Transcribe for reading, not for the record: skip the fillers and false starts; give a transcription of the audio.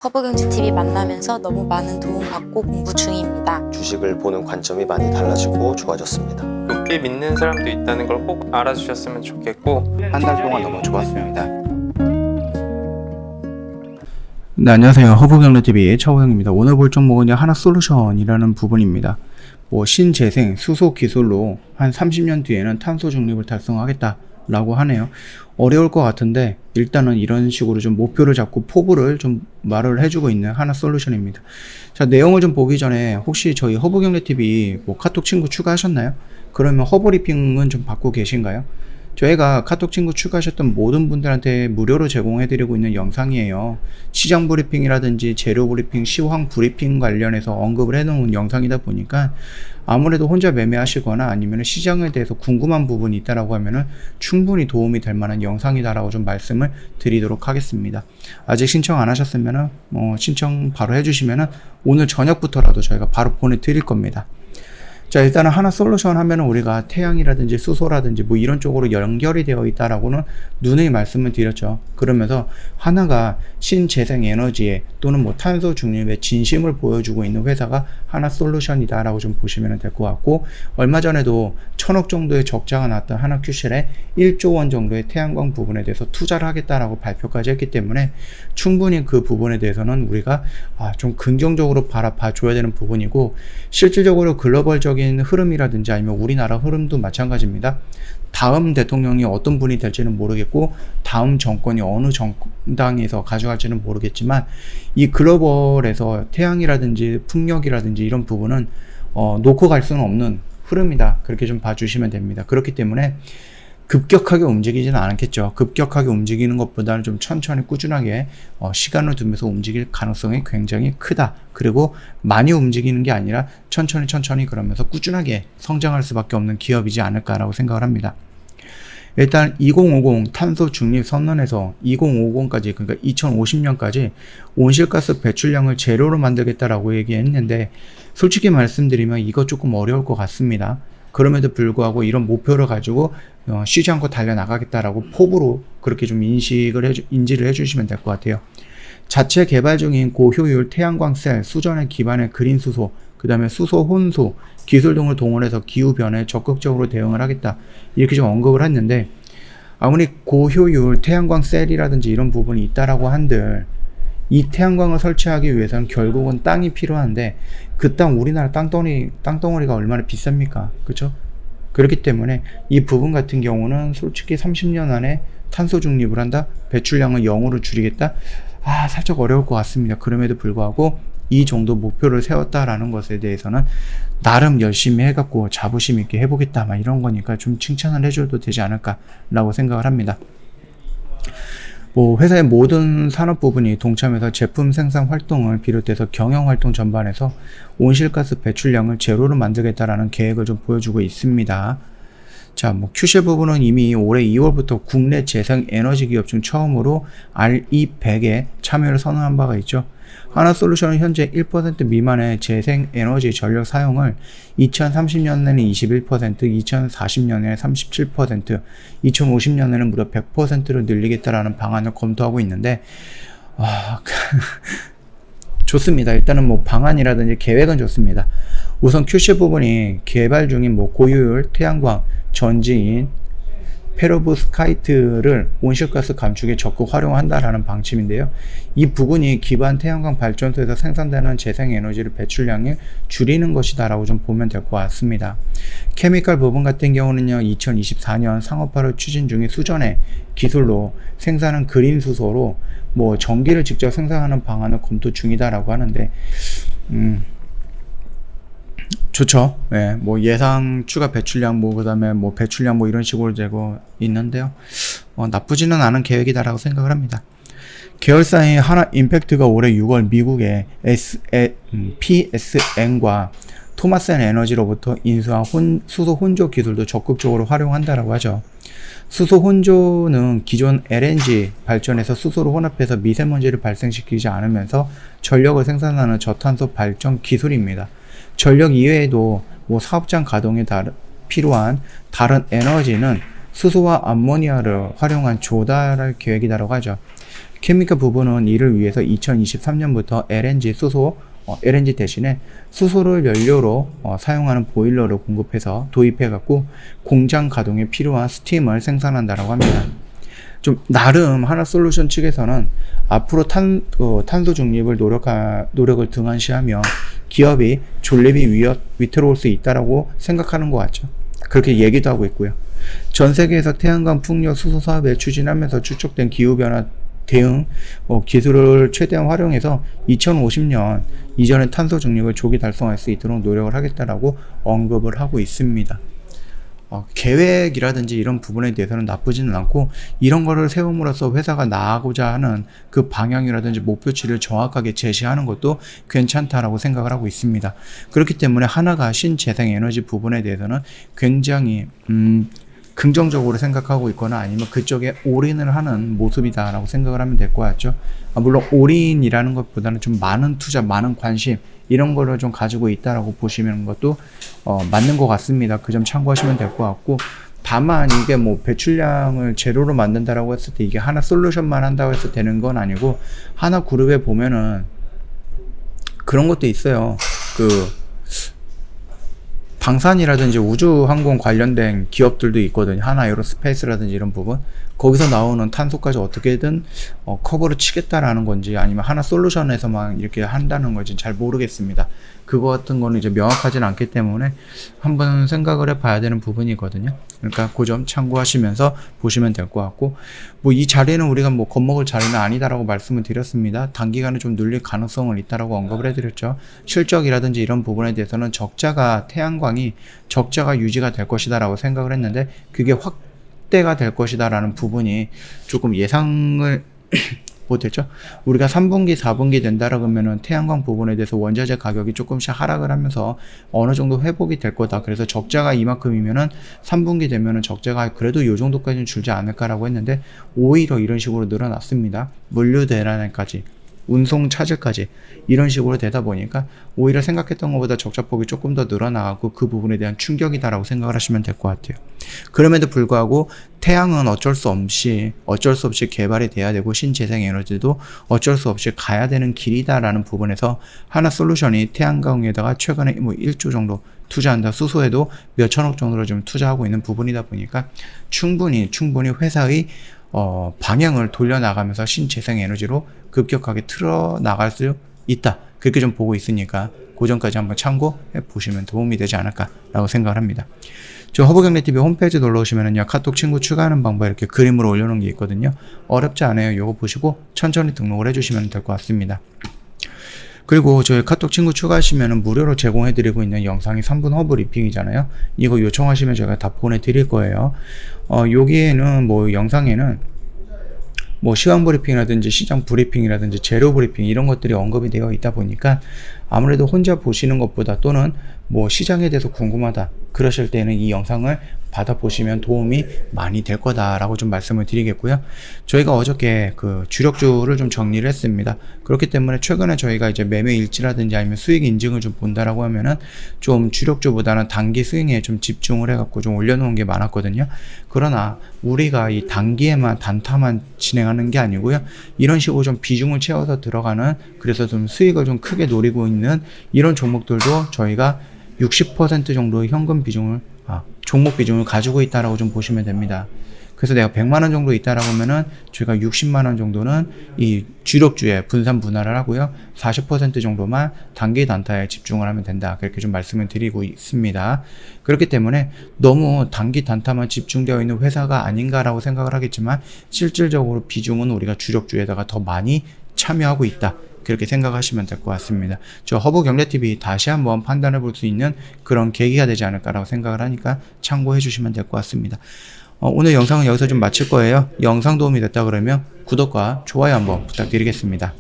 허브경제TV 만나면서 너무 많은 도움 받고 공부 중입니다. 주식을 보는 관점이 많이 달라지고 좋아졌습니다. 높게 믿는 사람도 있다는 걸 꼭 알아주셨으면 좋겠고, 한 달 동안 너무 좋았습니다. 네, 안녕하세요. 허브경제TV의 차호영입니다. 오늘 볼 종목은 하나솔루션이라는 부분입니다. 신재생, 수소 기술로 한 30년 뒤에는 탄소 중립을 달성하겠다 라고 하네요. 어려울 것 같은데 일단은 이런 식으로 좀 목표를 잡고 포부를 좀 말을 해주고 있는 하나솔루션입니다. 자, 내용을 좀 보기 전에 혹시 저희 허브경제TV 카톡 친구 추가하셨나요? 그러면 허브리핑은 좀 받고 계신가요? 저희가 카톡 친구 추가하셨던 모든 분들한테 무료로 제공해드리고 있는 영상이에요. 시장 브리핑이라든지 재료 브리핑, 시황 브리핑 관련해서 언급을 해놓은 영상이다 보니까 아무래도 혼자 매매하시거나 아니면 시장에 대해서 궁금한 부분이 있다라고 하면은 충분히 도움이 될 만한 영상이다라고 좀 말씀을 드리도록 하겠습니다. 아직 신청 안 하셨으면은 신청 바로 해주시면은 오늘 저녁부터라도 저희가 바로 보내드릴 겁니다. 자, 일단은 하나솔루션 하면은 우리가 태양이라든지 수소라든지 이런 쪽으로 연결이 되어 있다라고는 누누이 말씀을 드렸죠. 그러면서 하나가 신재생 에너지에 또는 탄소 중립의 진심을 보여주고 있는 회사가 하나솔루션이다라고 좀 보시면 될 것 같고, 얼마 전에도 1000억 정도의 적자가 났던 하나큐셀에 1조 원 정도의 태양광 부분에 대해서 투자를 하겠다라고 발표까지 했기 때문에 충분히 그 부분에 대해서는 우리가 좀 긍정적으로 바라봐줘야 되는 부분이고, 실질적으로 글로벌적인 흐름이라든지 아니면 우리나라 흐름도 마찬가지입니다. 다음 대통령이 어떤 분이 될지는 모르겠고 다음 정권이 어느 정당에서 가져갈지는 모르겠지만 이 글로벌에서 태양이라든지 풍력이라든지 이런 부분은 놓고 갈 수는 없는 흐름이다. 그렇게 좀 봐주시면 됩니다. 그렇기 때문에 급격하게 움직이지는 않겠죠. 급격하게 움직이는 것보다는 좀 천천히 꾸준하게 시간을 두면서 움직일 가능성이 굉장히 크다. 그리고 많이 움직이는 게 아니라 천천히 그러면서 꾸준하게 성장할 수밖에 없는 기업이지 않을까라고 생각을 합니다. 일단 2050 탄소 중립 선언에서 2050까지, 그러니까 2050년까지 온실가스 배출량을 제로로 만들겠다라고 얘기했는데, 솔직히 말씀드리면 이거 조금 어려울 것 같습니다. 그럼에도 불구하고 이런 목표를 가지고 쉬지 않고 달려나가겠다라고 포부로 그렇게 좀 인지를 해주시면 될 것 같아요. 자체 개발 중인 고효율 태양광 셀, 수전의 기반의 그린 수소, 그 다음에 수소 혼소 기술 등을 동원해서 기후변화에 적극적으로 대응을 하겠다, 이렇게 좀 언급을 했는데, 아무리 고효율 태양광 셀이라든지 이런 부분이 있다라고 한들 이 태양광을 설치하기 위해서는 결국은 땅이 필요한데 그 땅, 우리나라 땅덩어리가 얼마나 비쌉니까? 그렇죠? 그렇기 때문에 이 부분 같은 경우는 솔직히 30년 안에 탄소 중립을 한다? 배출량을 0으로 줄이겠다? 살짝 어려울 것 같습니다. 그럼에도 불구하고 이 정도 목표를 세웠다라는 것에 대해서는 나름 열심히 해갖고 자부심 있게 해보겠다, 이런 거니까 좀 칭찬을 해줘도 되지 않을까라고 생각을 합니다. 회사의 모든 산업 부분이 동참해서 제품 생산 활동을 비롯해서 경영 활동 전반에서 온실가스 배출량을 제로로 만들겠다라는 계획을 좀 보여주고 있습니다. 자, 큐쉘 부분은 이미 올해 2월부터 국내 재생 에너지 기업 중 처음으로 RE100에 참여를 선언한 바가 있죠. 하나솔루션은 현재 1% 미만의 재생 에너지 전력 사용을 2030년에는 21%, 2040년에는 37%, 2050년에는 무려 100%로 늘리겠다라는 방안을 검토하고 있는데, 좋습니다. 일단은 방안이라든지 계획은 좋습니다. 우선 큐쉘 부분이 개발 중인 고효율 태양광, 전지인, 페로브스카이트를 온실가스 감축에 적극 활용한다라는 방침인데요. 이 부분이 기반 태양광 발전소에서 생산되는 재생에너지를 배출량을 줄이는 것이다라고 좀 보면 될 것 같습니다. 케미컬 부분 같은 경우는요, 2024년 상업화를 추진 중인 수전의 기술로 생산한 그린 수소로 전기를 직접 생산하는 방안을 검토 중이다라고 하는데, 좋죠. 네, 예상 추가 배출량, 그 다음에 배출량 이런 식으로 되고 있는데요. 나쁘지는 않은 계획이다라고 생각을 합니다. 계열사인 하나 임팩트가 올해 6월 미국의 PSN과 토마센 에너지로부터 인수한 수소 혼조 기술도 적극적으로 활용한다라고 하죠. 수소 혼조는 기존 LNG 발전에서 수소를 혼합해서 미세먼지를 발생시키지 않으면서 전력을 생산하는 저탄소 발전 기술입니다. 전력 이외에도 사업장 가동에 필요한 다른 에너지는 수소와 암모니아를 활용한 조달할 계획이라고 하죠. 케미카 부분은 이를 위해서 2023년부터 LNG 수소, LNG 대신에 수소를 연료로 사용하는 보일러를 공급해서 도입해갖고 공장 가동에 필요한 스팀을 생산한다라고 합니다. 좀 나름 하나솔루션 측에서는 앞으로 탄소 중립을 노력을 등한시하며 기업이 존립이 위태로울 수 있다라고 생각하는 것 같죠. 그렇게 얘기도 하고 있고요. 전 세계에서 태양광 풍력 수소 사업을 추진하면서 추적된 기후변화 대응 기술을 최대한 활용해서 2050년 이전의 탄소 중립을 조기 달성할 수 있도록 노력을 하겠다라고 언급을 하고 있습니다. 계획이라든지 이런 부분에 대해서는 나쁘지는 않고 이런 거를 세움으로써 회사가 나아가고자 하는 그 방향이라든지 목표치를 정확하게 제시하는 것도 괜찮다라고 생각을 하고 있습니다. 그렇기 때문에 하나가 신재생에너지 부분에 대해서는 굉장히 긍정적으로 생각하고 있거나 아니면 그쪽에 올인을 하는 모습이다라고 생각을 하면 될 것 같죠. 물론 올인이라는 것보다는 좀 많은 투자, 많은 관심 이런 거를 좀 가지고 있다라고 보시는 것도 맞는 것 같습니다. 그 점 참고하시면 될 것 같고, 다만 이게 뭐 배출량을 제로로 만든다라고 했을 때 이게 하나 솔루션만 한다고 해서 되는 건 아니고, 하나 그룹에 보면은 그런 것도 있어요. 방산이라든지 우주항공 관련된 기업들도 있거든요. 하나 에어로스페이스라든지 이런 부분. 거기서 나오는 탄소까지 어떻게든 커버를 치겠다라는 건지 아니면 하나 솔루션에서만 이렇게 한다는 건지 잘 모르겠습니다. 그거 같은 거는 이제 명확하진 않기 때문에 한번 생각을 해봐야 되는 부분이거든요. 그러니까 그 점 참고하시면서 보시면 될 것 같고, 뭐 이 자리는 우리가 뭐 겁먹을 자리는 아니다라고 말씀을 드렸습니다. 단기간에 좀 눌릴 가능성은 있다라고 언급을 해드렸죠. 실적이라든지 이런 부분에 대해서는 태양광이 적자가 유지가 될 것이다라고 생각을 했는데 그게 확대가 될 것이다라는 부분이 조금 예상을 못했죠. 우리가 3분기, 4분기 된다라고 하면은 태양광 부분에 대해서 원자재 가격이 조금씩 하락을 하면서 어느 정도 회복이 될 거다. 그래서 적자가 이만큼이면은 3분기 되면은 적자가 그래도 이 정도까지는 줄지 않을까라고 했는데 오히려 이런 식으로 늘어났습니다. 물류 대란까지, 운송 차질까지 이런 식으로 되다 보니까 오히려 생각했던 것보다 적자폭이 조금 더 늘어나고 그 부분에 대한 충격이다라고 생각을 하시면 될 것 같아요. 그럼에도 불구하고 태양은 어쩔 수 없이 개발이 돼야 되고 신재생에너지도 어쩔 수 없이 가야 되는 길이다라는 부분에서 하나솔루션이 태양광에다가 최근에 뭐 1조 정도 투자한다. 수소에도 몇천억 정도로 좀 투자하고 있는 부분이다 보니까 충분히 회사의 방향을 돌려나가면서 신재생에너지로 급격하게 틀어나갈 수 있다. 그렇게 좀 보고 있으니까 그 점까지 한번 참고해 보시면 도움이 되지 않을까라고 생각을 합니다. 저 허브경제TV 홈페이지 놀러오시면은요, 카톡 친구 추가하는 방법 이렇게 그림으로 올려놓은 게 있거든요. 어렵지 않아요. 요거 보시고 천천히 등록을 해주시면 될 것 같습니다. 그리고 저희 카톡 친구 추가하시면 무료로 제공해드리고 있는 영상이 3분 허브 리핑이잖아요. 이거 요청하시면 제가 다 보내드릴 거예요. 여기에는 뭐 영상에는 뭐 시황 브리핑이라든지 시장 브리핑이라든지 재료 브리핑 이런 것들이 언급이 되어 있다 보니까 아무래도 혼자 보시는 것보다 또는 뭐 시장에 대해서 궁금하다 그러실 때는 이 영상을 받아보시면 도움이 많이 될 거다라고 좀 말씀을 드리겠고요. 저희가 어저께 그 주력주를 좀 정리를 했습니다. 그렇기 때문에 최근에 저희가 이제 매매 일지라든지 아니면 수익 인증을 좀 본다라고 하면은 좀 주력주보다는 단기 스윙에 좀 집중을 해갖고 좀 올려놓은 게 많았거든요. 그러나 우리가 이 단기에만 단타만 진행하는 게 아니고요. 이런 식으로 좀 비중을 채워서 들어가는, 그래서 좀 수익을 좀 크게 노리고 있는 이런 종목들도 저희가 60% 정도의 현금 비중을 종목 비중을 가지고 있다라고 좀 보시면 됩니다. 그래서 내가 100만원 정도 있다라고 하면은 저희가 60만원 정도는 이 주력주에 분산 분할을 하고요. 40% 정도만 단기 단타에 집중을 하면 된다. 그렇게 좀 말씀을 드리고 있습니다. 그렇기 때문에 너무 단기 단타만 집중되어 있는 회사가 아닌가라고 생각을 하겠지만 실질적으로 비중은 우리가 주력주에다가 더 많이 참여하고 있다. 그렇게 생각하시면 될 것 같습니다. 저 허브경제TV 다시 한번 판단해 볼 수 있는 그런 계기가 되지 않을까라고 생각을 하니까 참고해 주시면 될 것 같습니다. 오늘 영상은 여기서 좀 마칠 거예요. 영상 도움이 됐다 그러면 구독과 좋아요 한번 부탁드리겠습니다.